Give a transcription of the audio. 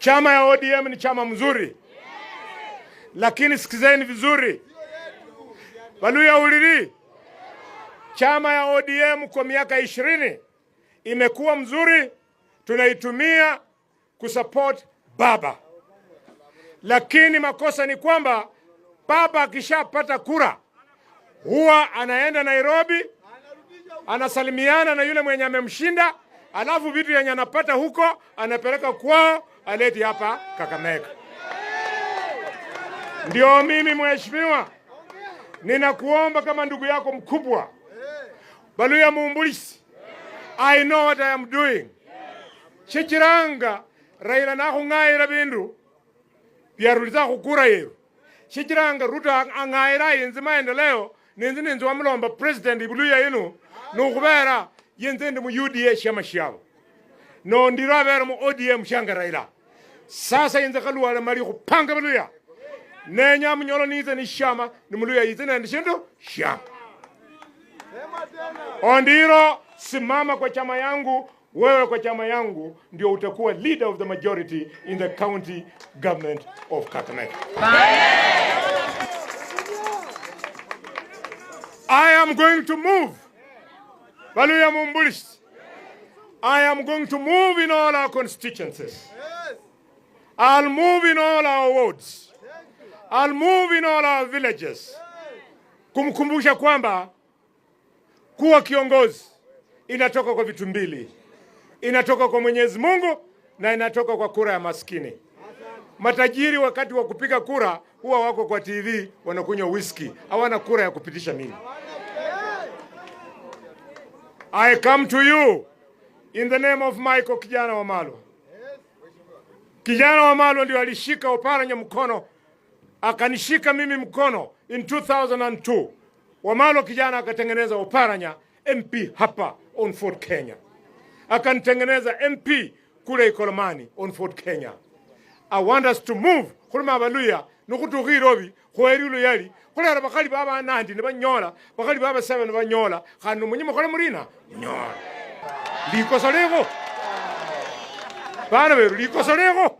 Chama ya ODM ni chama mzuri. Lakini sikizeni vizuri. Waluya uliri. Chama ya ODM kwa miaka 20 imekuwa mzuri, tunaitumia kusupport baba. Lakini makosa ni kwamba baba akishapata kura huwa anaenda Nairobi, anasalimiana na yule mwenye amemshinda, alafu vitu yenye anapata huko anapeleka kwao, aleti hapa Kakamega. Ndio mimi mheshimiwa, ninakuomba kama ndugu yako mkubwa, Waluya Mumbulisi, I know what I am doing. Shichiranga Raila nakhungaira bindu byaruliza khukura yeru. Shichiranga Ruto angaira yenzi maendeleo nenzi wamulomba president ibuluya yenu nokubera yenzi ndi mu UDA shama shabo. No ndira bera mu ODM shanga Raila. Sasa yenzi kaluwala mali khupanga Waluya. Nenya mnyolo nize ni shama ni muluya yize na ndishindo shama. Ondiro, simama kwa chama yangu, wewe kwa chama yangu, ndio utakuwa leader of the majority in the county government of Kakamega. I am going to move. Waluya Mumbulisi. I am going to move in all our constituencies. I'll move in all our wards. I'll move in all our villages. Kumkumbusha kwamba kuwa kiongozi inatoka kwa vitu mbili. Inatoka kwa Mwenyezi Mungu na inatoka kwa kura ya maskini. Matajiri wakati wa kupiga kura huwa wako kwa TV wanakunywa whisky. Hawana kura ya kupitisha mimi. I come to you in the name of Michael Kijana Wamalwa. Kijana Wamalwa ndio alishika Oparanya mkono, akanishika mimi mkono in 2002. Wamalwa kijana akatengeneza Oparanya MP hapa on Fort Kenya. Akanitengeneza MP kule Ikolomani on Fort Kenya. I want us to move. Kulima Waluya nukutugirobi khwerilu yali kulera bakali baba nandi ne banyola bakali baba 7 banyola khanu munyimo khole murina nyola likosolego bana beru likosolego